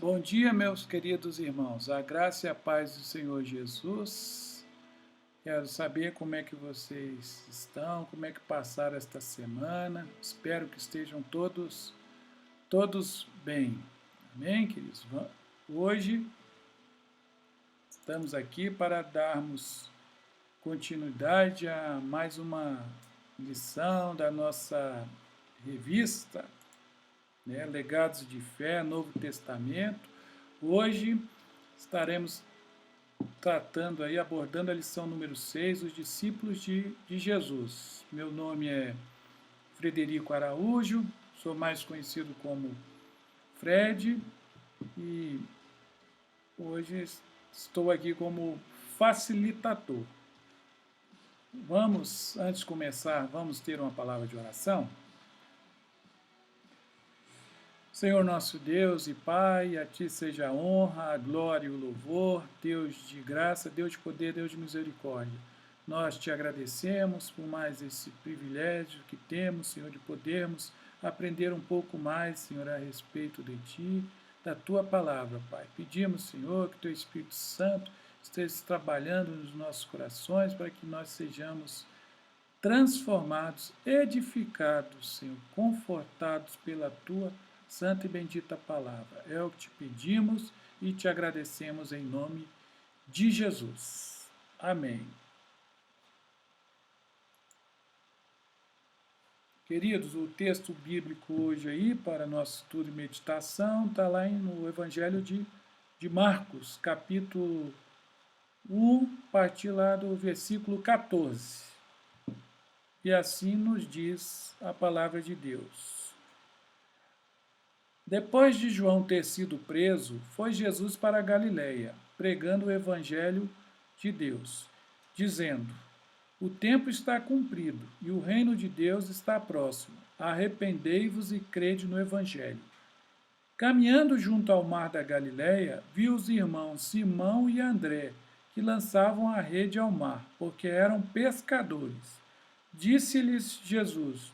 Bom dia, meus queridos irmãos. A graça e a paz do Senhor Jesus. Quero saber como é que vocês estão, como é que passaram esta semana. Espero que estejam todos bem. Amém, queridos? Hoje estamos aqui para darmos continuidade a mais uma lição da nossa revista, né? Legados de Fé, Novo Testamento. Hoje estaremos tratando aí, abordando a lição número 6, os discípulos de Jesus. Meu nome é Frederico Araújo, sou mais conhecido como Fred, e hoje estou aqui como facilitador. Antes de começar, vamos ter uma palavra de oração? Senhor nosso Deus e Pai, a Ti seja a honra, a glória e o louvor, Deus de graça, Deus de poder, Deus de misericórdia. Nós Te agradecemos por mais esse privilégio que temos, Senhor, de podermos aprender um pouco mais, Senhor, a respeito de Ti, da Tua palavra, Pai. Pedimos, Senhor, que Teu Espírito Santo esteja trabalhando nos nossos corações para que nós sejamos transformados, edificados, Senhor, confortados pela Tua santa e bendita palavra. É o que te pedimos e te agradecemos em nome de Jesus. Amém. Queridos, o texto bíblico hoje aí para nosso estudo e meditação está lá no Evangelho de Marcos, capítulo 1, a partir lá do versículo 14. E assim nos diz a palavra de Deus. Depois de João ter sido preso, foi Jesus para a Galiléia, pregando o evangelho de Deus, dizendo: O tempo está cumprido e o reino de Deus está próximo. Arrependei-vos e crede no evangelho. Caminhando junto ao mar da Galiléia, viu os irmãos Simão e André, que lançavam a rede ao mar, porque eram pescadores. Disse-lhes Jesus: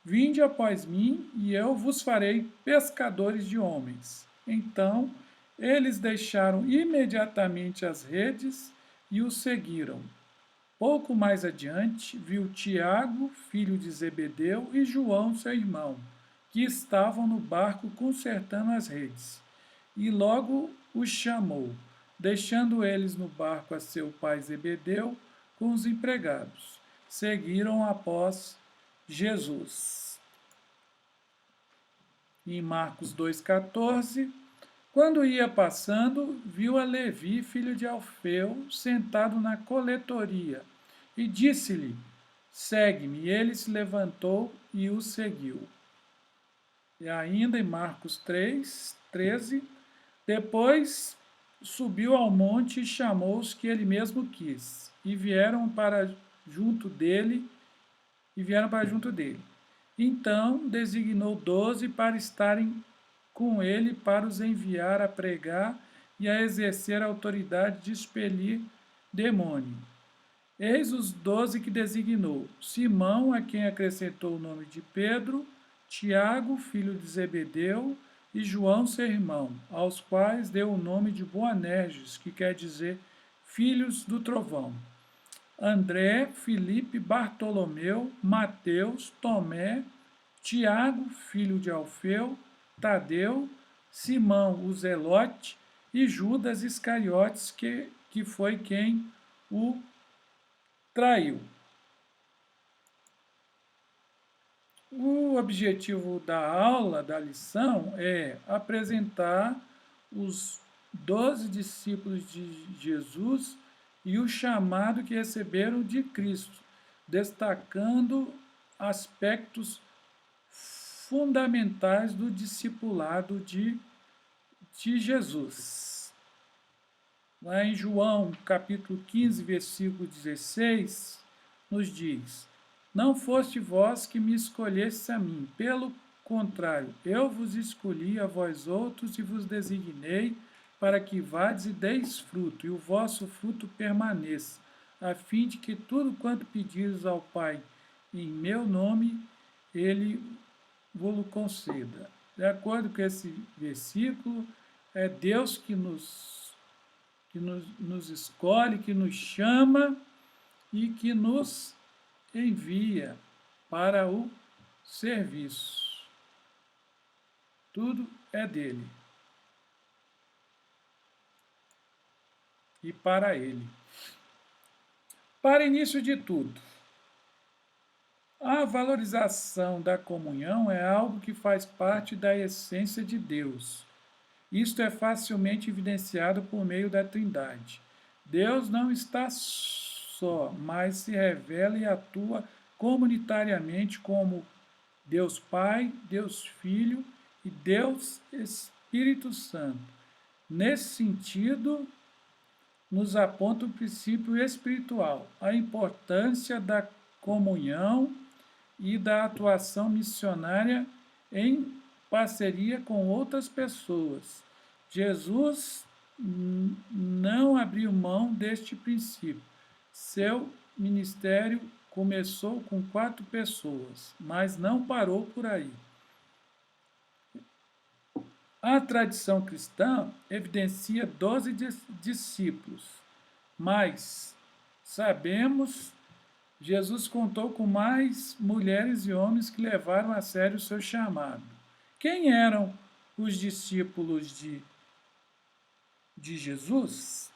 Vinde após mim, e eu vos farei pescadores de homens. Então, eles deixaram imediatamente as redes e o seguiram. Pouco mais adiante, viu Tiago, filho de Zebedeu, e João, seu irmão, que estavam no barco consertando as redes. E logo os chamou, deixando eles no barco a seu pai Zebedeu com os empregados. Seguiram após Jesus. Em Marcos 2,14, quando ia passando, viu a Levi, filho de Alfeu, sentado na coletoria, e disse-lhe: Segue-me. E ele se levantou e o seguiu. E ainda em Marcos 3,13, depois subiu ao monte e chamou os que ele mesmo quis, e vieram para junto dele. Então designou 12 para estarem com ele, para os enviar a pregar e a exercer a autoridade de expelir demônio. Eis os 12 que designou: Simão, a quem acrescentou o nome de Pedro, Tiago, filho de Zebedeu, e João, seu irmão, aos quais deu o nome de Boanerges, que quer dizer filhos do trovão. André, Filipe, Bartolomeu, Mateus, Tomé, Tiago, filho de Alfeu, Tadeu, Simão, o Zelote, e Judas Iscariotes, que foi quem o traiu. O objetivo da aula, da lição, é apresentar os 12 discípulos de Jesus e o chamado que receberam de Cristo, destacando aspectos fundamentais do discipulado de Jesus. Lá em João, capítulo 15, versículo 16, nos diz: Não foste vós que me escolhestes a mim, pelo contrário, eu vos escolhi a vós outros e vos designei para que vades e deis fruto, e o vosso fruto permaneça, a fim de que tudo quanto pedires ao Pai em meu nome, Ele vos conceda. De acordo com esse versículo, É Deus que nos escolhe, que nos chama e que nos envia para o serviço. Tudo é dele e para ele. Para início de tudo, a valorização da comunhão é algo que faz parte da essência de Deus. Isto é facilmente evidenciado por meio da Trindade. Deus não está só, mas se revela e atua comunitariamente como Deus Pai, Deus Filho e Deus Espírito Santo. Nesse sentido, nos aponta o princípio espiritual, a importância da comunhão e da atuação missionária em parceria com outras pessoas. Jesus não abriu mão deste princípio. Seu ministério começou com 4 pessoas, mas não parou por aí. A tradição cristã evidencia 12 discípulos, mas sabemos Jesus contou com mais mulheres e homens que levaram a sério o seu chamado. Quem eram os discípulos de Jesus?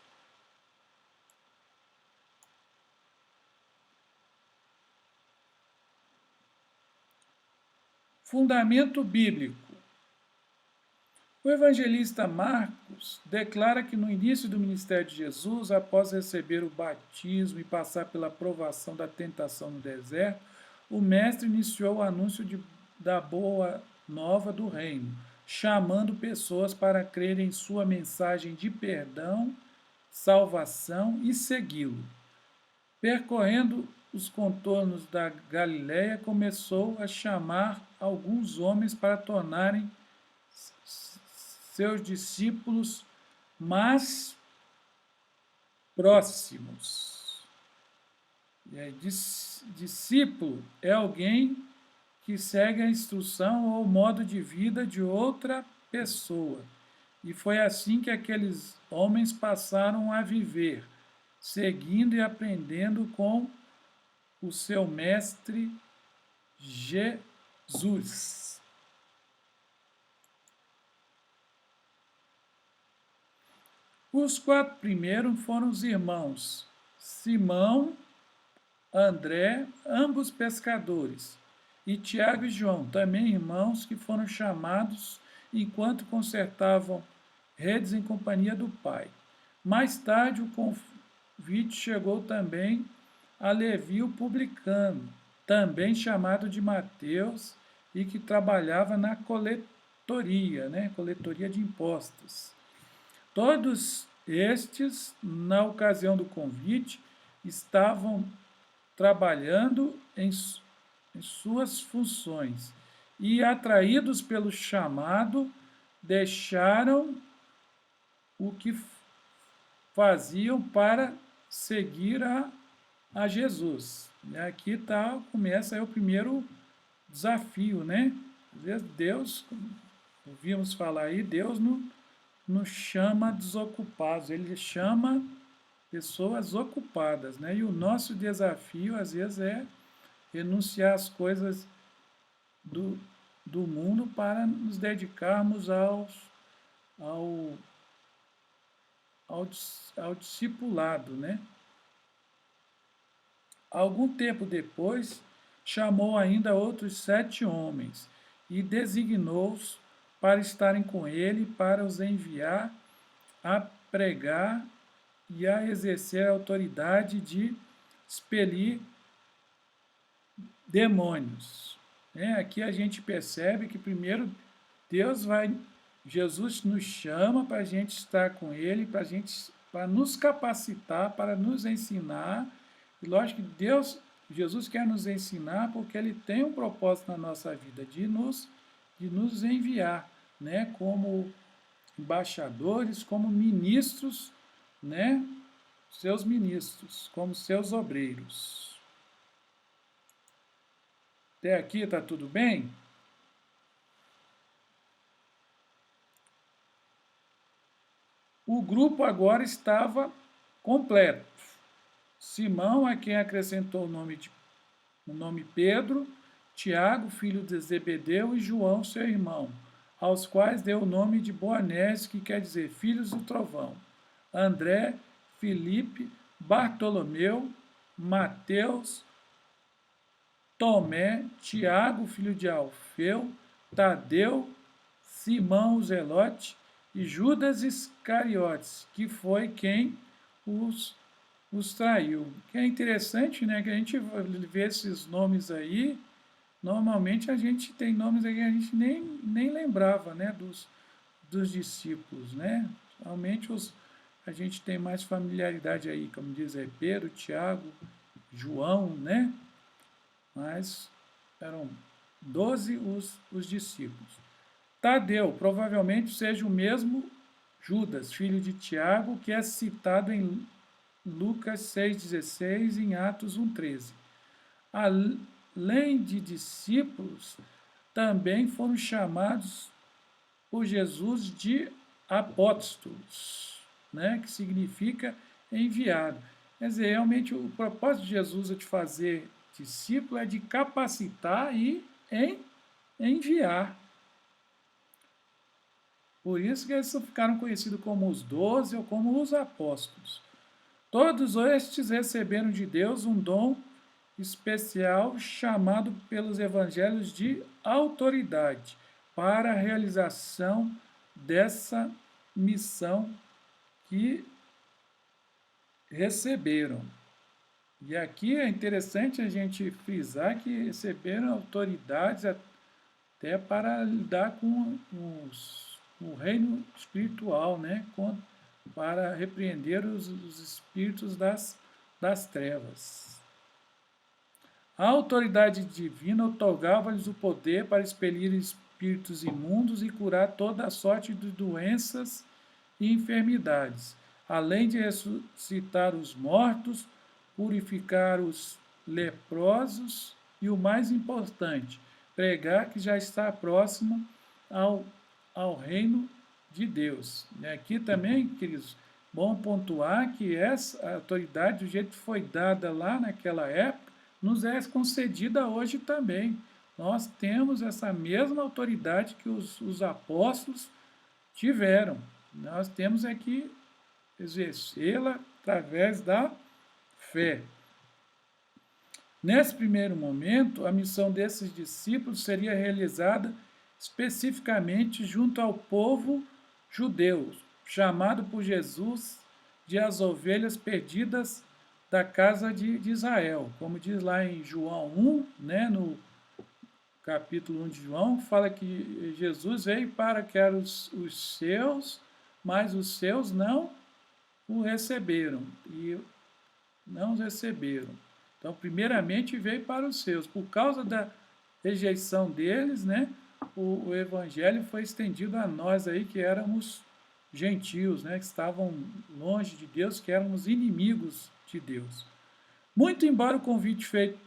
Fundamento bíblico. O evangelista Marcos declara que no início do ministério de Jesus, após receber o batismo e passar pela provação da tentação no deserto, o mestre iniciou o anúncio da boa nova do reino, chamando pessoas para crerem em sua mensagem de perdão, salvação e segui-lo. Percorrendo os contornos da Galiléia, começou a chamar alguns homens para tornarem seus discípulos mais próximos. Discípulo é alguém que segue a instrução ou o modo de vida de outra pessoa. E foi assim que aqueles homens passaram a viver, seguindo e aprendendo com o seu mestre Jesus. Os 4 primeiros foram os irmãos Simão, André, ambos pescadores, e Tiago e João, também irmãos que foram chamados enquanto consertavam redes em companhia do Pai. Mais tarde, o convite chegou também a Levi o publicano, também chamado de Mateus, e que trabalhava na coletoria de impostos. Todos estes, na ocasião do convite, estavam trabalhando em suas funções e, atraídos pelo chamado, deixaram o que faziam para seguir a Jesus. E aqui começa aí o primeiro desafio, né? Às vezes Deus, ouvimos falar aí, Deus nos chama desocupados, ele chama pessoas ocupadas, né? E o nosso desafio, às vezes, é renunciar às coisas do mundo para nos dedicarmos ao discipulado, né? Algum tempo depois, chamou ainda outros 7 homens e designou-os para estarem com ele, para os enviar a pregar e a exercer a autoridade de expelir demônios. Aqui a gente percebe que primeiro Jesus nos chama para a gente estar com ele, para nos capacitar, para nos ensinar. E lógico que Jesus quer nos ensinar porque ele tem um propósito na nossa vida, de nos enviar, né, como embaixadores, como ministros, né, seus ministros, como seus obreiros. Até aqui está tudo bem? grupo agora estava completo. Simão, a quem acrescentou o nome Pedro, Tiago, filho de Zebedeu, e João, seu irmão, aos quais deu o nome de Boanerges, que quer dizer filhos do trovão, André, Filipe, Bartolomeu, Mateus, Tomé, Tiago, filho de Alfeu, Tadeu, Simão o Zelote e Judas Iscariotes, que foi quem os traiu. Que é interessante, né, que a gente vê esses nomes aí, normalmente a gente tem nomes aí que a gente nem lembrava, né, dos discípulos, né? Realmente a gente tem mais familiaridade aí, como diz Pedro, Tiago, João, né? Mas eram 12 os discípulos. Tadeu, provavelmente seja o mesmo Judas, filho de Tiago, que é citado em Lucas 6,16 e em Atos 1,13. Além de discípulos, também foram chamados por Jesus de apóstolos, né, que significa enviado. Quer dizer, realmente o propósito de Jesus é de fazer discípulo é de capacitar e enviar. Por isso que eles ficaram conhecidos como os 12 ou como os apóstolos. Todos estes receberam de Deus um dom especial chamado pelos evangelhos de autoridade para a realização dessa missão que receberam. E aqui é interessante a gente frisar que receberam autoridades até para lidar com o reino espiritual, né? Para repreender os espíritos das trevas. A autoridade divina otorgava-lhes o poder para expelir espíritos imundos e curar toda a sorte de doenças e enfermidades, além de ressuscitar os mortos, purificar os leprosos e, o mais importante, pregar que já está próximo ao reino de Deus. E aqui também, queridos, bom pontuar que essa autoridade, do jeito que foi dada lá naquela época, nos é concedida hoje também. Nós temos essa mesma autoridade que os apóstolos tiveram. Nós temos que exercê-la através da fé. Nesse primeiro momento, a missão desses discípulos seria realizada especificamente junto ao povo judeu, chamado por Jesus de as ovelhas perdidas da casa de Israel. Como diz lá em João 1, né, no capítulo 1 de João, fala que Jesus veio para que eram os seus, mas os seus não o receberam. E não os receberam. Então, primeiramente veio para os seus. Por causa da rejeição deles, né, o evangelho foi estendido a nós aí que éramos gentios, né, que estavam longe de Deus, que éramos inimigos de Deus. Muito embora o convite feito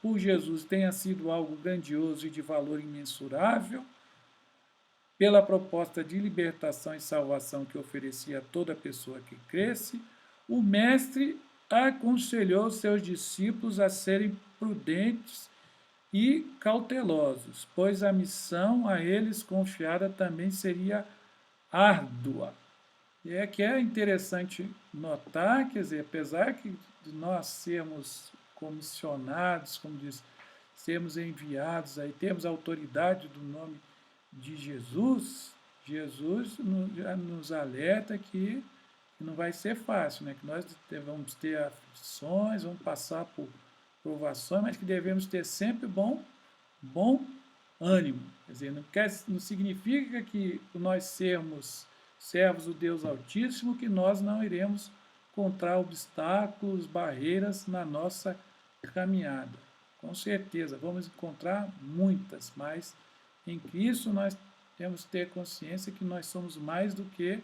por Jesus tenha sido algo grandioso e de valor imensurável, pela proposta de libertação e salvação que oferecia a toda pessoa que cresce, o Mestre aconselhou seus discípulos a serem prudentes e cautelosos, pois a missão a eles confiada também seria árdua. E é que é interessante notar, quer dizer, apesar de nós sermos comissionados, como diz, sermos enviados, aí temos a autoridade do nome de Jesus, Jesus já nos alerta que não vai ser fácil, né? Que nós vamos ter aflições, vamos passar por provações, mas que devemos ter sempre bom ânimo. Quer dizer, não significa que nós sermos servos do Deus Altíssimo que nós não iremos encontrar obstáculos, barreiras na nossa caminhada. Com certeza, vamos encontrar muitas, mas em Cristo nós temos que ter consciência que nós somos mais do que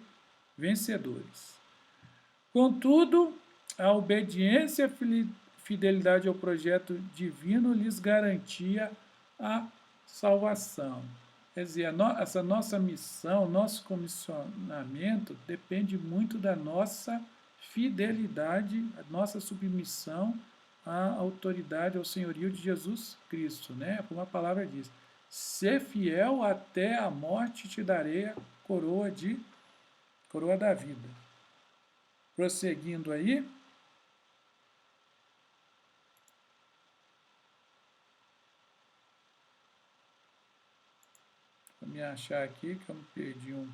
vencedores. Contudo, a obediência e a fidelidade ao projeto divino lhes garantia a salvação. Quer dizer, essa nossa missão, nosso comissionamento depende muito da nossa fidelidade, a nossa submissão à autoridade, ao senhorio de Jesus Cristo, né? Como a palavra diz, ser fiel até a morte te darei a coroa da vida. Prosseguindo aí, vou me achar aqui que eu me perdi um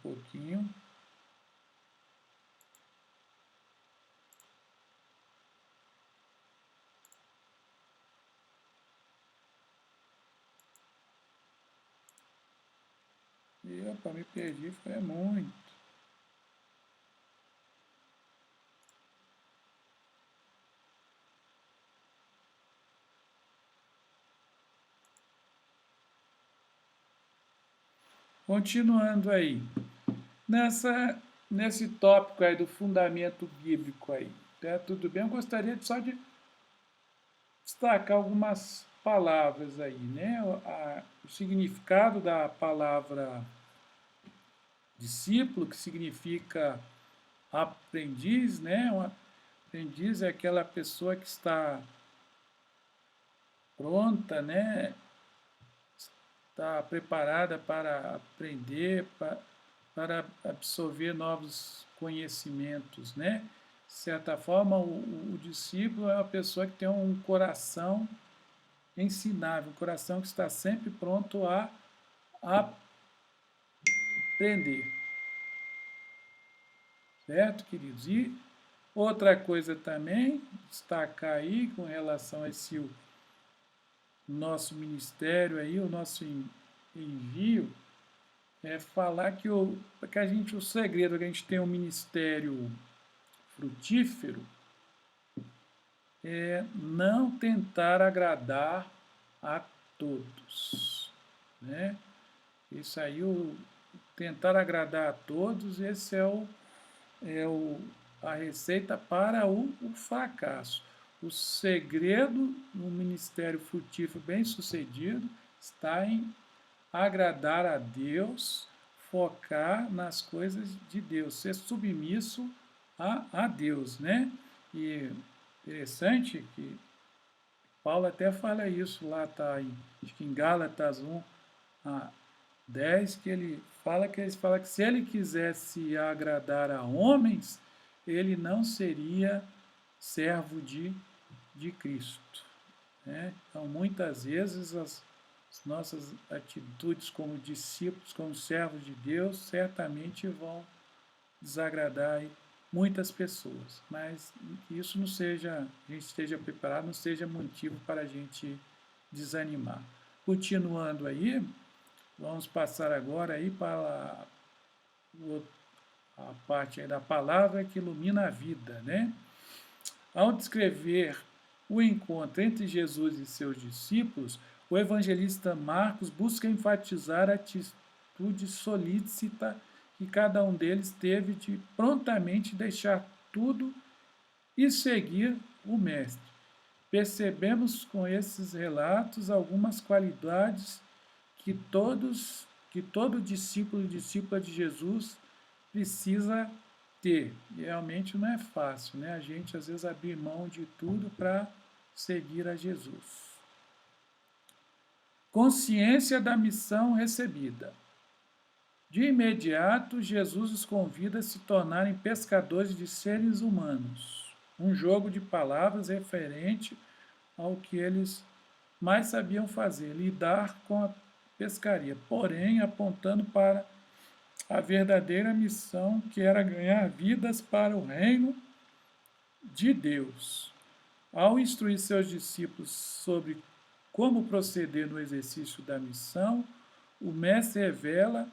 pouquinho. E opa, me perdi, foi muito. Continuando aí, nesse tópico aí do fundamento bíblico aí, tá? Tudo bem? Eu gostaria só de destacar algumas palavras aí, né? O significado da palavra discípulo, que significa aprendiz, né? Um aprendiz é aquela pessoa que está pronta, né? Está preparada para aprender, para absorver novos conhecimentos, né? De certa forma, o discípulo é uma pessoa que tem um coração ensinável, um coração que está sempre pronto a aprender. Certo, queridos? E outra coisa também, destacar aí com relação a esse nosso ministério aí, o nosso envio, é falar que o segredo que a gente tem um ministério frutífero é não tentar agradar a todos, né? Isso aí, tentar agradar a todos, esse a receita para o fracasso. O segredo no ministério frutífero bem-sucedido está em agradar a Deus, focar nas coisas de Deus, ser submisso a Deus, né? E interessante que Paulo até fala isso lá, tá acho que em Gálatas 1:10, que ele fala que se ele quisesse agradar a homens, ele não seria servo de Cristo, né? Então, muitas vezes as nossas atitudes como discípulos, como servos de Deus, certamente vão desagradar muitas pessoas, mas que isso não seja, a gente esteja preparado, não seja motivo para a gente desanimar. Continuando aí, vamos passar agora aí para a parte aí da palavra que ilumina a vida, né? Ao descrever o encontro entre Jesus e seus discípulos, o evangelista Marcos busca enfatizar a atitude solícita que cada um deles teve de prontamente deixar tudo e seguir o Mestre. Percebemos com esses relatos algumas qualidades que todo discípulo e discípula de Jesus precisa ter. E realmente não é fácil, né? A gente às vezes abrir mão de tudo para seguir a Jesus. Consciência da missão recebida. De imediato, Jesus os convida a se tornarem pescadores de seres humanos. Um jogo de palavras referente ao que eles mais sabiam fazer, lidar com a pescaria, porém apontando para a verdadeira missão, que era ganhar vidas para o reino de Deus. Ao instruir seus discípulos sobre como proceder no exercício da missão, o Mestre revela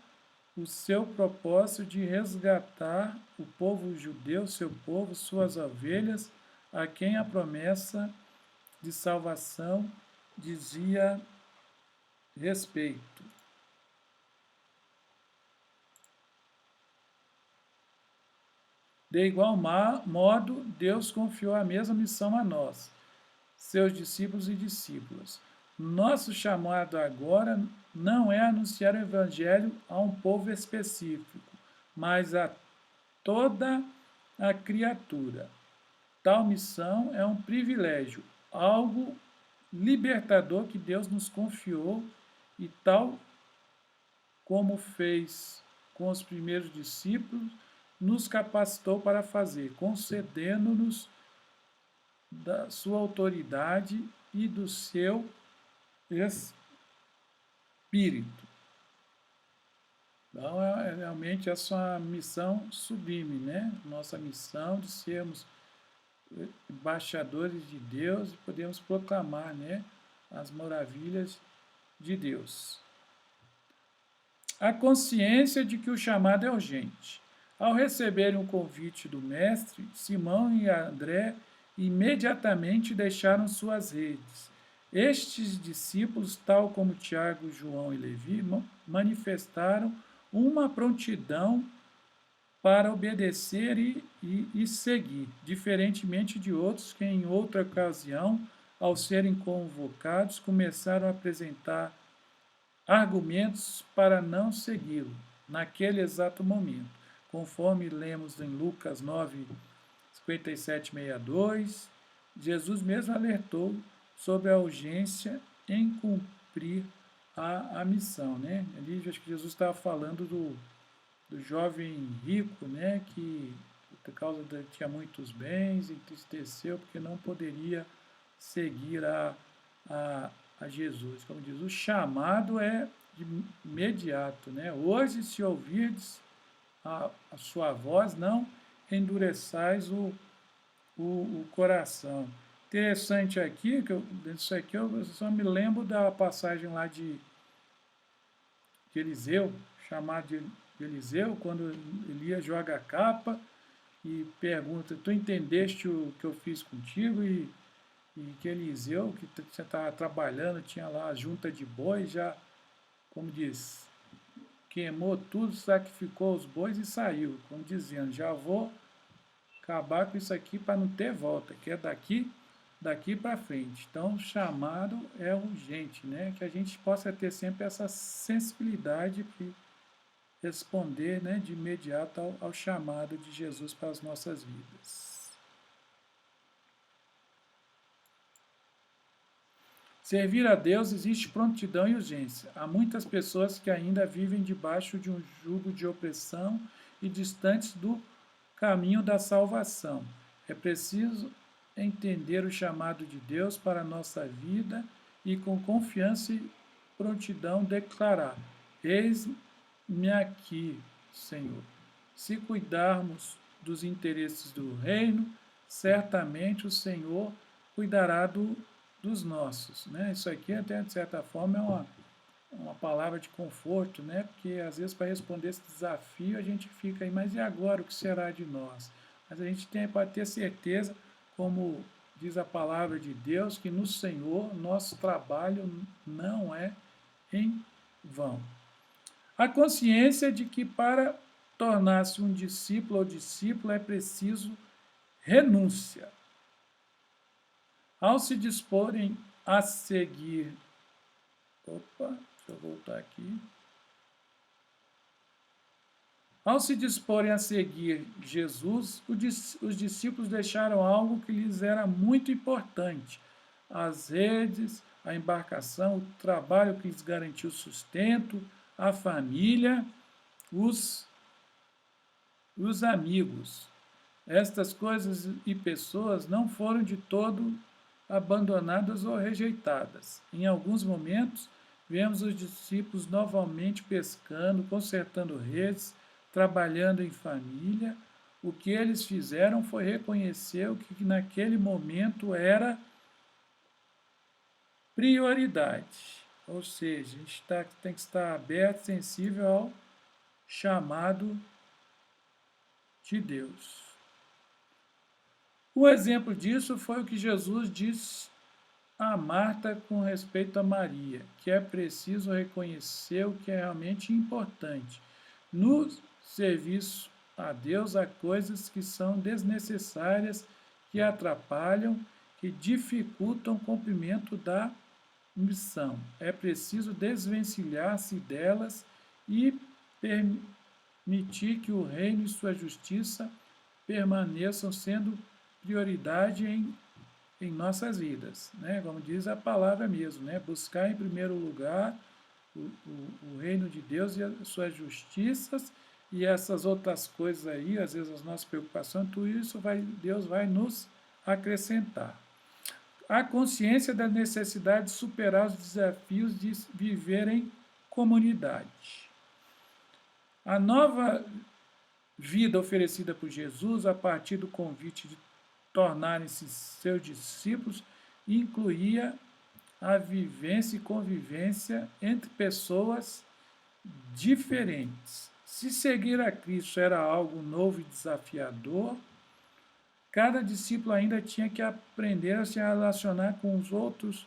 o seu propósito de resgatar o povo judeu, seu povo, suas ovelhas, a quem a promessa de salvação dizia respeito. De igual modo, Deus confiou a mesma missão a nós, seus discípulos e discípulas. Nosso chamado agora não é anunciar o Evangelho a um povo específico, mas a toda a criatura. Tal missão é um privilégio, algo libertador que Deus nos confiou e tal como fez com os primeiros discípulos, nos capacitou para fazer, concedendo-nos da sua autoridade e do seu espírito. Então, é realmente essa é uma missão sublime, né? Nossa missão de sermos embaixadores de Deus e podemos proclamar, né, as maravilhas de Deus. A consciência de que o chamado é urgente. Ao receberem o convite do mestre, Simão e André imediatamente deixaram suas redes. Estes discípulos, tal como Tiago, João e Levi, manifestaram uma prontidão para obedecer e seguir, diferentemente de outros que, em outra ocasião, ao serem convocados, começaram a apresentar argumentos para não segui-lo naquele exato momento, conforme lemos em Lucas 9, 57, 62, Jesus mesmo alertou sobre a urgência em cumprir a missão, né? Ali acho que Jesus estava falando do jovem rico, né? Que por causa de tinha muitos bens, entristeceu porque não poderia seguir a Jesus. Como diz, o chamado é de imediato, né? Hoje, se ouvirdes a sua voz, não endureçais o coração. Interessante aqui, isso aqui eu só me lembro da passagem lá de Eliseu, chamado de Eliseu, quando Elias joga a capa e pergunta, tu entendeste o que eu fiz contigo? E que Eliseu, que você estava trabalhando, tinha lá a junta de bois, já, como diz, queimou tudo, sacrificou os bois e saiu, como dizendo, já vou acabar com isso aqui para não ter volta, que é daqui para frente. Então, o chamado é urgente, né? Que a gente possa ter sempre essa sensibilidade de responder, né, de imediato ao chamado de Jesus para as nossas vidas. Servir a Deus existe prontidão e urgência. Há muitas pessoas que ainda vivem debaixo de um jugo de opressão e distantes do caminho da salvação. É preciso entender o chamado de Deus para a nossa vida e com confiança e prontidão declarar: eis-me aqui, Senhor. Se cuidarmos dos interesses do reino, certamente o Senhor cuidará dos nossos, né? Isso aqui até de certa forma é uma palavra de conforto, né? Porque às vezes para responder esse desafio a gente fica aí, mas e agora o que será de nós? Mas a gente pode ter certeza, como diz a palavra de Deus, que no Senhor nosso trabalho não é em vão. A consciência de que para tornar-se um discípulo ou discípula é preciso renúncia. Ao se disporem a seguir... Opa, deixa eu voltar aqui. Ao se disporem a seguir Jesus, os discípulos deixaram algo que lhes era muito importante: as redes, a embarcação, o trabalho que lhes garantiu sustento, a família, os amigos. Estas coisas e pessoas não foram de todo abandonadas ou rejeitadas. Em alguns momentos, vemos os discípulos novamente pescando, consertando redes, trabalhando em família. O que eles fizeram foi reconhecer o que naquele momento era prioridade. Ou seja, a gente tem que estar aberto, sensível ao chamado de Deus. O exemplo disso foi o que Jesus disse a Marta com respeito a Maria, que é preciso reconhecer o que é realmente importante. No serviço a Deus há coisas que são desnecessárias, que atrapalham, que dificultam o cumprimento da missão. É preciso desvencilhar-se delas e permitir que o reino e sua justiça permaneçam sendo prioridade em nossas vidas, né? Como diz a palavra mesmo, né? Buscar em primeiro lugar o reino de Deus e as suas justiças e essas outras coisas aí, às vezes as nossas preocupações, tudo isso Deus vai nos acrescentar. A consciência da necessidade de superar os desafios de viver em comunidade. A nova vida oferecida por Jesus a partir do convite de tornarem-se seus discípulos incluía a vivência e convivência entre pessoas diferentes. Se seguir a Cristo era algo novo e desafiador, cada discípulo ainda tinha que aprender a se relacionar com os outros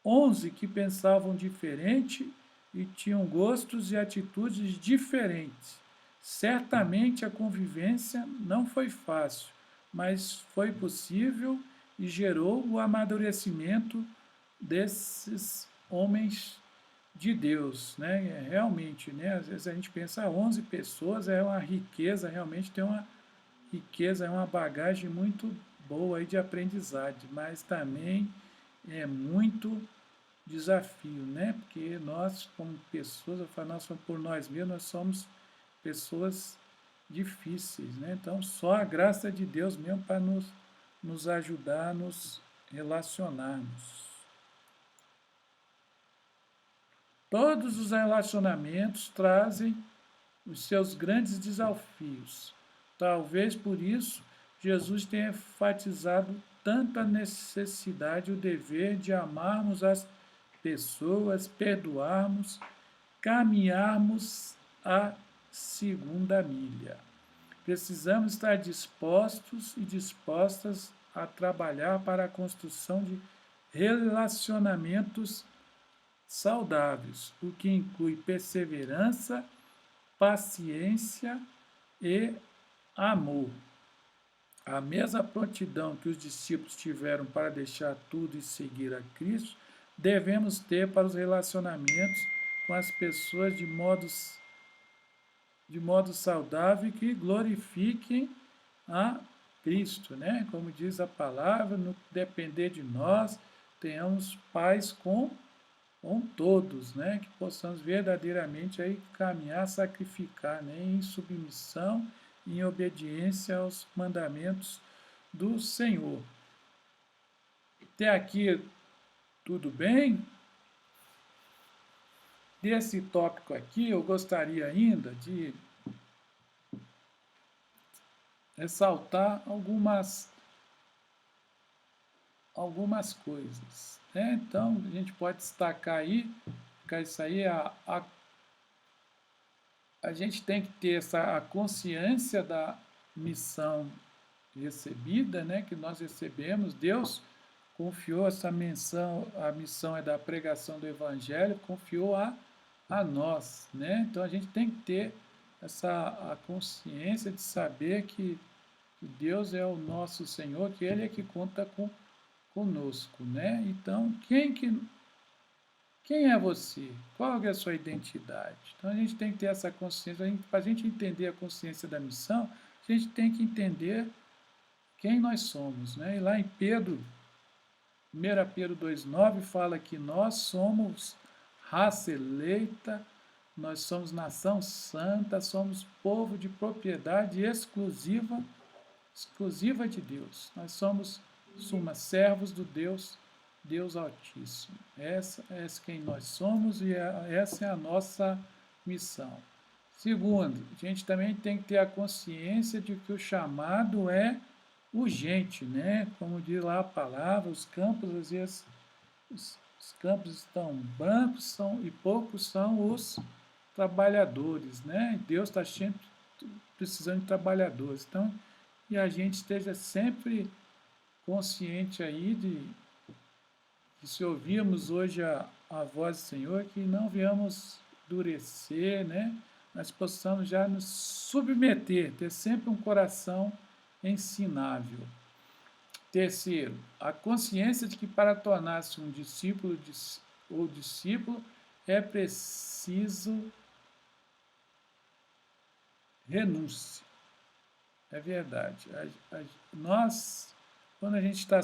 11 que pensavam diferente e tinham gostos e atitudes diferentes. Certamente a convivência não foi fácil, mas foi possível e gerou o amadurecimento desses homens de Deus, né? Realmente, né? Às vezes a gente pensa 11 pessoas é uma riqueza, realmente tem uma riqueza, é uma bagagem muito boa aí de aprendizado, mas também é muito desafio, né? Porque nós, como pessoas, eu falo, nós por nós mesmos, nós somos pessoas difíceis, né? Então, só a graça de Deus mesmo para nos ajudar a nos relacionarmos. Todos os relacionamentos trazem os seus grandes desafios. Talvez por isso Jesus tenha enfatizado tanto a necessidade e o dever de amarmos as pessoas, perdoarmos, caminharmos a segunda milha. Precisamos estar dispostos e dispostas a trabalhar para a construção de relacionamentos saudáveis, o que inclui perseverança, paciência e amor. A mesma prontidão que os discípulos tiveram para deixar tudo e seguir a Cristo, devemos ter para os relacionamentos com as pessoas de modo saudável e que glorifiquem a Cristo, né? Como diz a palavra, no depender de nós, tenhamos paz com todos, né? Que possamos verdadeiramente aí caminhar, sacrificar, né? Em submissão, em obediência aos mandamentos do Senhor. Até aqui tudo bem? Desse tópico aqui, eu gostaria ainda de ressaltar algumas coisas, né? Então, a gente pode destacar aí, que isso aí, a gente tem que ter a consciência da missão recebida, né? Que nós recebemos, Deus confiou essa missão, a missão é da pregação do Evangelho, confiou a nós, né? Então a gente tem que ter a consciência de saber que Deus é o nosso Senhor, que Ele é que conta conosco, né? Então, quem é você? Qual é a sua identidade? Então a gente tem que ter essa consciência, para a gente entender a consciência da missão, a gente tem que entender quem nós somos, né? E lá em Pedro, 1 Pedro 2,9 fala que nós somos raça eleita, nós somos nação santa, somos povo de propriedade exclusiva de Deus. Nós somos servos do Deus Altíssimo. Essa é quem nós somos e essa é a nossa missão. Segundo, a gente também tem que ter a consciência de que o chamado é urgente, né? Como diz lá a palavra, os campos, às vezes, os campos estão brancos e poucos são os trabalhadores, né? Deus está sempre precisando de trabalhadores. Então, e a gente esteja sempre consciente aí de que se ouvirmos hoje a voz do Senhor, que não viemos endurecer, né? Mas possamos já nos submeter, ter sempre um coração ensinável. Terceiro, a consciência de que para tornar-se um discípulo ou discípulo é preciso renúncia. É verdade. Nós, quando a gente está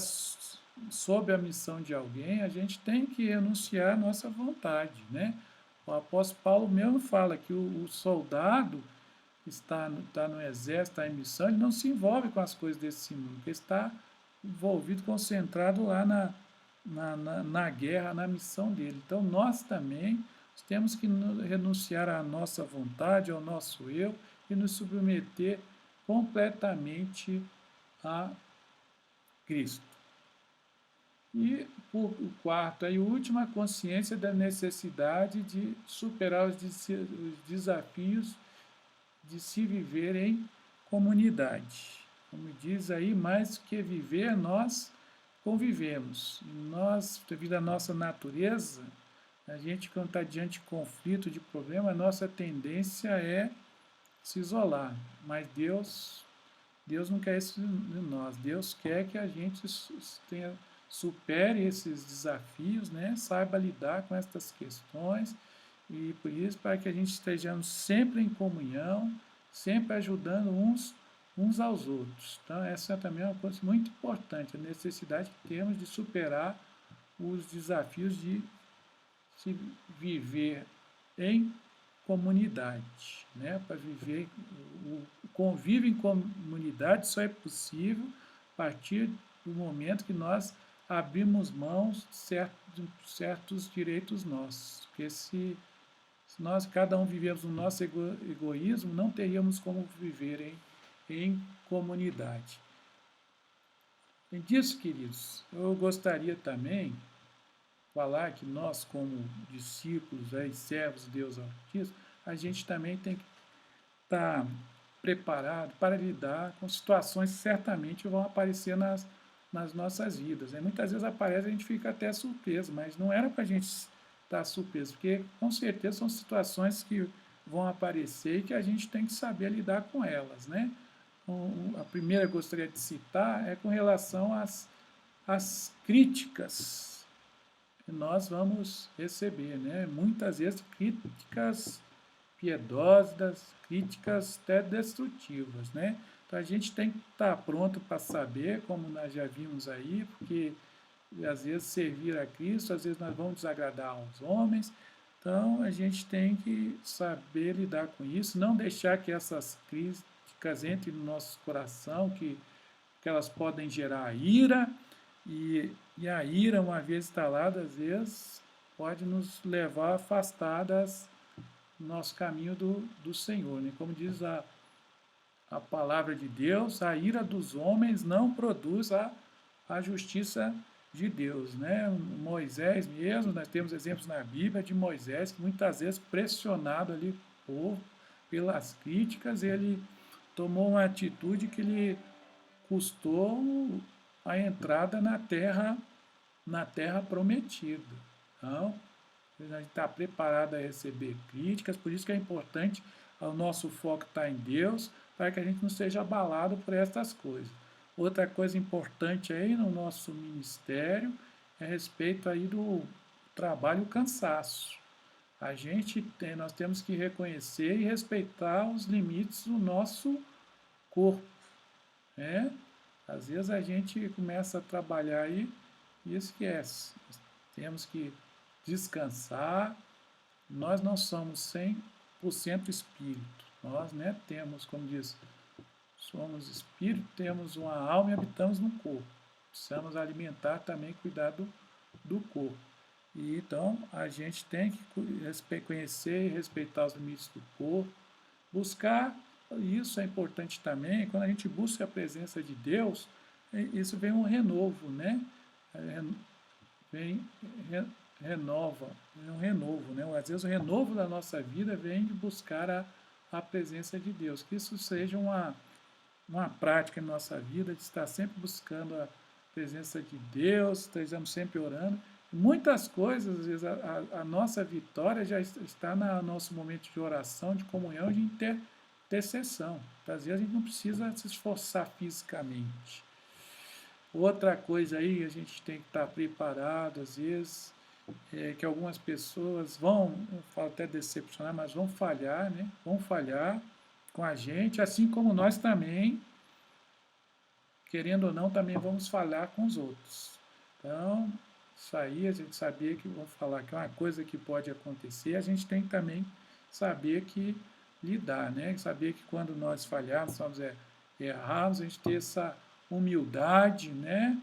sob a missão de alguém, a gente tem que renunciar à nossa vontade, né? O apóstolo Paulo mesmo fala que o soldado que está no exército, está em missão, ele não se envolve com as coisas desse mundo, porque está envolvido, concentrado lá na guerra, na missão dele. Então, nós também temos que renunciar à nossa vontade, ao nosso eu, e nos submeter completamente a Cristo. E o quarto e último, a consciência da necessidade de superar os desafios de se viver em comunidade. Como diz aí, mais que viver, nós convivemos. Nós, devido à nossa natureza, a gente, quando está diante de conflito, de problema, a nossa tendência é se isolar. Mas Deus não quer isso de nós. Deus quer que a gente supere esses desafios, né? Saiba lidar com essas questões e por isso para que a gente estejamos sempre em comunhão, sempre ajudando uns aos outros. Então essa também é uma coisa muito importante, a necessidade que temos de superar os desafios de se viver em comunidade, né? Para viver o convívio em comunidade só é possível a partir do momento que nós abrimos mãos de certos direitos nossos, porque se nós cada um vivemos o nosso egoísmo, não teríamos como viver em comunidade. E disso, queridos, eu gostaria também falar que nós, como discípulos e servos de Deus Altíssimo, a gente também tem que estar preparado para lidar com situações que certamente vão aparecer nas nossas vidas. Né? Muitas vezes aparece e a gente fica até surpreso, mas não era para a gente estar surpreso, porque com certeza são situações que vão aparecer e que a gente tem que saber lidar com elas. Né? A primeira que eu gostaria de citar é com relação às críticas que nós vamos receber. Né? Muitas vezes críticas piedosas, críticas até destrutivas, né? Então a gente tem que estar pronto para saber, como nós já vimos aí, porque às vezes servir a Cristo, às vezes nós vamos desagradar aos homens, então a gente tem que saber lidar com isso, não deixar que essas críticas entrem no nosso coração, que elas podem gerar ira, e a ira, uma vez instalada, às vezes pode nos levar a afastar nosso caminho do Senhor. Né? Como diz a palavra de Deus, a ira dos homens não produz a justiça de Deus. Né? Moisés mesmo, nós temos exemplos na Bíblia de Moisés, que muitas vezes pressionado ali pelas críticas, ele tomou uma atitude que lhe custou a entrada na terra prometida. Então, a gente está preparado a receber críticas, por isso que é importante o nosso foco estar em Deus, para que a gente não seja abalado por essas coisas. Outra coisa importante aí no nosso ministério é a respeito aí do trabalho e o cansaço. Nós temos que reconhecer e respeitar os limites do nosso corpo. Né? Às vezes a gente começa a trabalhar aí e esquece. Nós temos que descansar. Nós não somos 100% espírito. Nós, né, temos, como diz, somos espírito, temos uma alma e habitamos no corpo. Precisamos alimentar também, cuidar do corpo. E então a gente tem que conhecer e respeitar os limites do corpo, buscar, isso é importante também, quando a gente busca a presença de Deus, isso vem um renovo, né? Renova, é um renovo, né? Às vezes o renovo da nossa vida vem de buscar a presença de Deus, que isso seja uma prática em nossa vida, de estar sempre buscando a presença de Deus, estejamos sempre orando. Muitas coisas, às vezes a nossa vitória já está no nosso momento de oração, de comunhão, de intercessão. Às vezes a gente não precisa se esforçar fisicamente. Outra coisa aí, a gente tem que estar preparado, às vezes, que algumas pessoas vão, eu falo até decepcionar, mas vão falhar, né? Vão falhar com a gente, assim como nós também, querendo ou não, também vamos falhar com os outros. Então, isso aí a gente sabia que vão falar que é uma coisa que pode acontecer, a gente tem que também saber que lidar, né? Saber que quando nós falharmos, vamos errarmos, a gente ter essa humildade, né?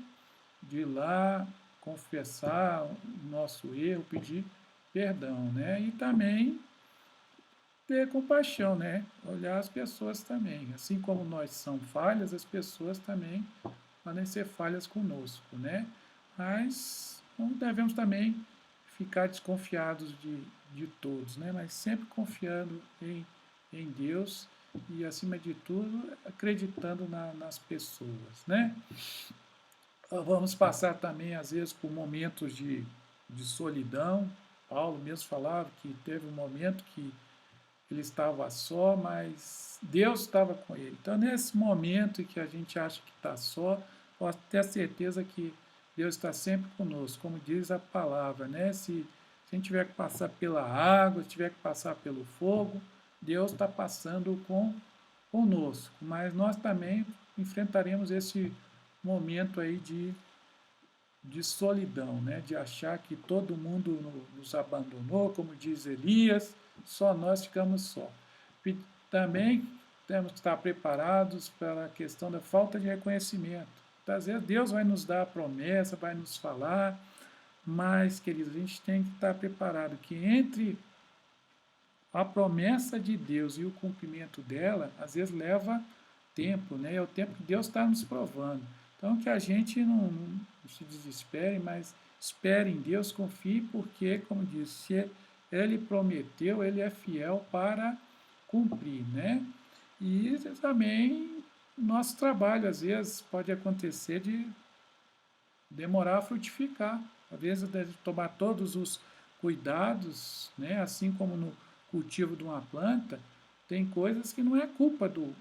De ir lá confessar o nosso erro, pedir perdão, né? E também ter compaixão, né? Olhar as pessoas também. Assim como nós são falhas, as pessoas também podem ser falhas conosco, né? Mas não devemos também ficar desconfiados de todos, né? Mas sempre confiando em Deus e, acima de tudo, acreditando nas pessoas, né? Vamos passar também, às vezes, por momentos de solidão. Paulo mesmo falava que teve um momento que ele estava só, mas Deus estava com ele. Então, nesse momento em que a gente acha que está só, posso ter certeza que Deus está sempre conosco, como diz a palavra, né? Se a gente tiver que passar pela água, se tiver que passar pelo fogo, Deus está passando conosco. Mas nós também enfrentaremos esse momento aí de solidão, né? De achar que todo mundo nos abandonou, como diz Elias, só nós ficamos só. Também temos que estar preparados para a questão da falta de reconhecimento. Às vezes Deus vai nos dar a promessa, vai nos falar, mas, queridos, a gente tem que estar preparado que entre a promessa de Deus e o cumprimento dela, às vezes leva tempo, né? É o tempo que Deus está nos provando. Então, que a gente não se desespere, mas espere em Deus, confie, porque, como disse, se Ele prometeu, Ele é fiel para cumprir, né? E também nosso trabalho, às vezes, pode acontecer de demorar a frutificar. Às vezes, deve tomar todos os cuidados, né? Assim como no cultivo de uma planta, tem coisas que não é culpa do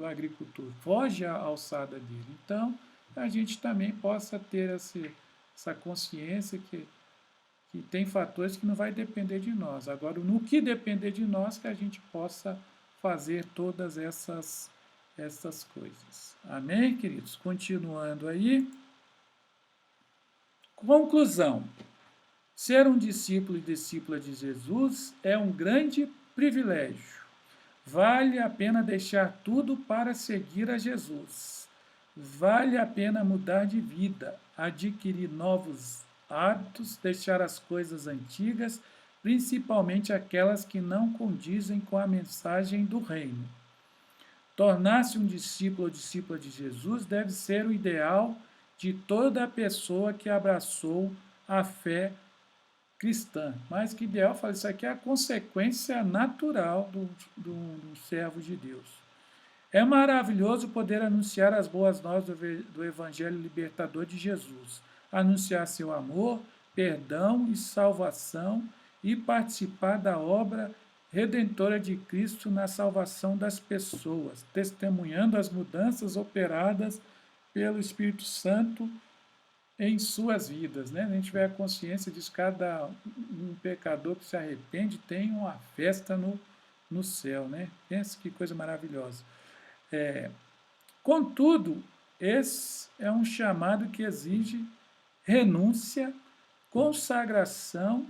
agricultor, foge à alçada dele. Então, a gente também possa ter essa consciência que tem fatores que não vai depender de nós. Agora, no que depender de nós, que a gente possa fazer todas essas coisas. Amém, queridos? Continuando aí. Conclusão. Ser um discípulo e discípula de Jesus é um grande privilégio. Vale a pena deixar tudo para seguir a Jesus. Vale a pena mudar de vida, adquirir novos hábitos, deixar as coisas antigas, principalmente aquelas que não condizem com a mensagem do reino. Tornar-se um discípulo ou discípula de Jesus deve ser o ideal de toda pessoa que abraçou a fé cristã. Mas que ideal, fala, isso aqui é a consequência natural do servo de Deus. É maravilhoso poder anunciar as boas novas do Evangelho libertador de Jesus, anunciar seu amor, perdão e salvação e participar da obra redentora de Cristo na salvação das pessoas, testemunhando as mudanças operadas pelo Espírito Santo em suas vidas, né? A gente tiver a consciência de que cada um pecador que se arrepende tem uma festa no céu, né? Pensa que coisa maravilhosa. Contudo, esse é um chamado que exige renúncia, consagração,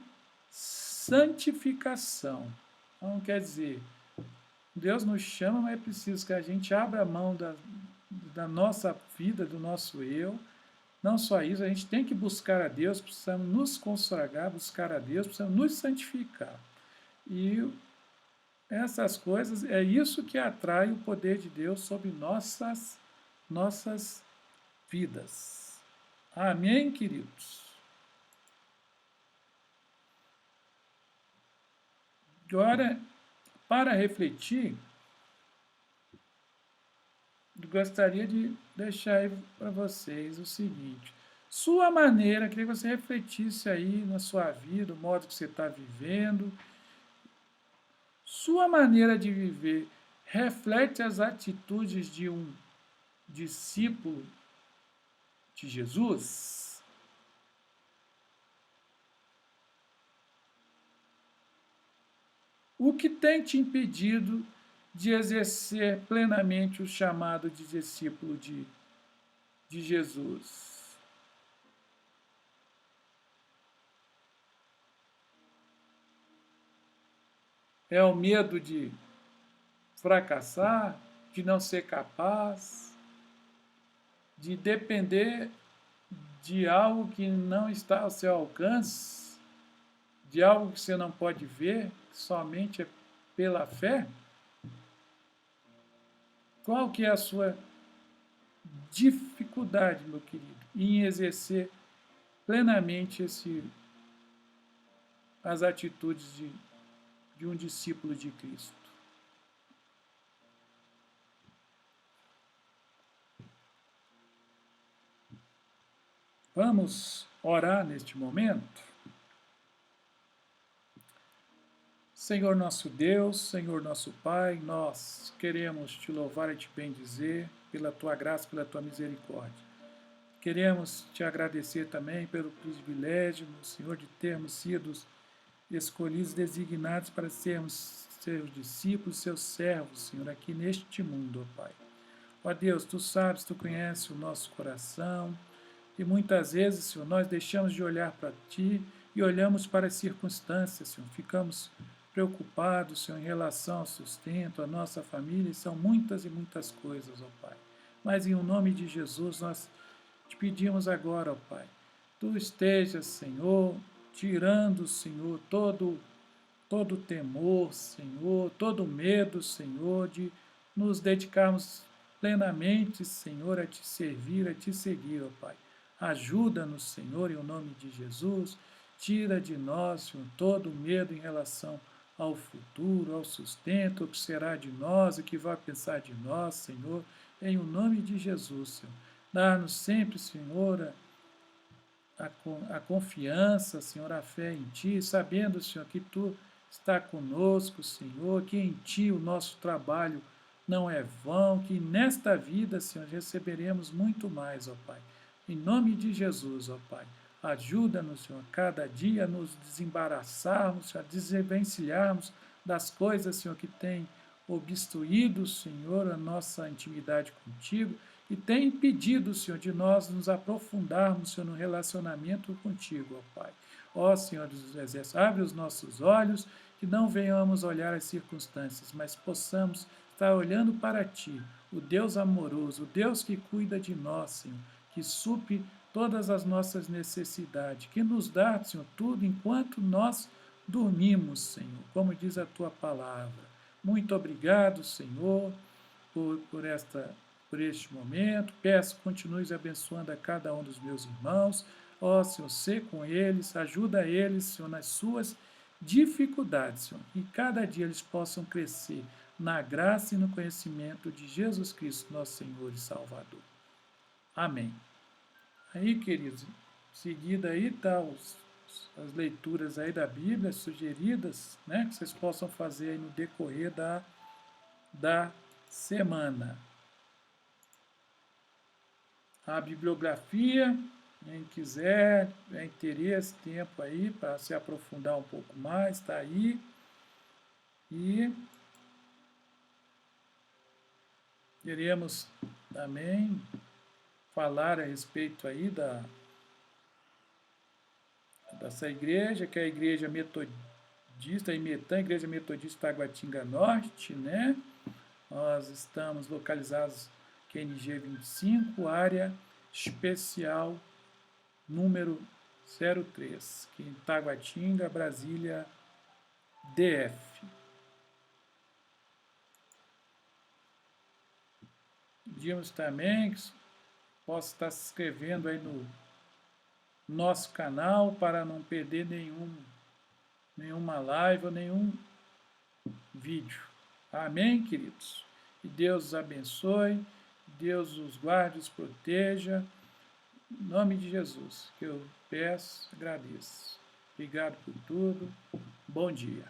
santificação. Então, quer dizer, Deus nos chama, mas é preciso que a gente abra a mão da nossa vida, do nosso eu. Não só isso, a gente tem que buscar a Deus, precisamos nos consagrar, buscar a Deus, precisamos nos santificar. E essas coisas, é isso que atrai o poder de Deus sobre nossas vidas. Amém, queridos? Agora, para refletir, gostaria de deixar aí para vocês o seguinte. Sua maneira, queria que você refletisse aí na sua vida, o modo que você está vivendo. Sua maneira de viver reflete as atitudes de um discípulo de Jesus? O que tem te impedido de exercer plenamente o chamado de discípulo de Jesus? É o medo de fracassar, de não ser capaz, de depender de algo que não está ao seu alcance, de algo que você não pode ver, somente é pela fé? Qual que é a sua dificuldade, meu querido, em exercer plenamente as atitudes de um discípulo de Cristo? Vamos orar neste momento? Senhor nosso Deus, Senhor nosso Pai, nós queremos te louvar e te bendizer pela tua graça, pela tua misericórdia. Queremos te agradecer também pelo privilégio, Senhor, de termos sido escolhidos, designados para sermos seus discípulos, seus servos, Senhor, aqui neste mundo, ó Pai. Ó Deus, tu sabes, tu conheces o nosso coração, e muitas vezes, Senhor, nós deixamos de olhar para Ti e olhamos para as circunstâncias, Senhor. Ficamos preocupados, Senhor, em relação ao sustento, à nossa família, e são muitas e muitas coisas, ó Pai. Mas em o nome de Jesus, nós te pedimos agora, ó Pai, Tu estejas, Senhor, tirando, Senhor, todo temor, Senhor, todo medo, Senhor, de nos dedicarmos plenamente, Senhor, a Te servir, a Te seguir, ó Pai. Ajuda-nos, Senhor, em nome de Jesus. Tira de nós, Senhor, todo o medo em relação ao futuro, ao sustento, o que será de nós, o que vai pensar de nós, Senhor, em o nome de Jesus, Senhor. Dá-nos sempre, Senhor, a confiança, Senhor, a fé em Ti, sabendo, Senhor, que Tu está conosco, Senhor, que em Ti o nosso trabalho não é vão, que nesta vida, Senhor, receberemos muito mais, ó Pai. Em nome de Jesus, ó Pai, ajuda-nos, Senhor, cada dia a nos desembaraçarmos, Senhor, a desvencilharmos das coisas, Senhor, que tem obstruído, Senhor, a nossa intimidade contigo e tem impedido, Senhor, de nós nos aprofundarmos, Senhor, no relacionamento contigo, ó Pai. Ó Senhor dos Exércitos, abre os nossos olhos, que não venhamos olhar as circunstâncias, mas possamos estar olhando para Ti, o Deus amoroso, o Deus que cuida de nós, Senhor, que supre todas as nossas necessidades, que nos dá, Senhor, tudo enquanto nós dormimos, Senhor, como diz a Tua palavra. Muito obrigado, Senhor, por este momento. Peço que continues abençoando a cada um dos meus irmãos. Ó, Senhor, sê com eles, ajuda eles, Senhor, nas suas dificuldades, Senhor, que cada dia eles possam crescer na graça e no conhecimento de Jesus Cristo, nosso Senhor e Salvador. Amém. Aí, queridos, em seguida aí tá as leituras aí da Bíblia sugeridas, né, que vocês possam fazer aí no decorrer da semana. A bibliografia, quem quiser, tiver interesse, tempo aí para se aprofundar um pouco mais, está aí. E queremos também falar a respeito aí dessa igreja, que é a Igreja Metodista, Imetã, Igreja Metodista Taguatinga Norte, né? Nós estamos localizados QNG 25, área especial número 03, que em Taguatinga, Brasília, DF. Pedimos também que possa estar se inscrevendo aí no nosso canal para não perder nenhuma live ou nenhum vídeo. Amém, queridos? Que Deus os abençoe, Deus os guarde, os proteja. Em nome de Jesus, que eu peço, agradeço. Obrigado por tudo. Bom dia.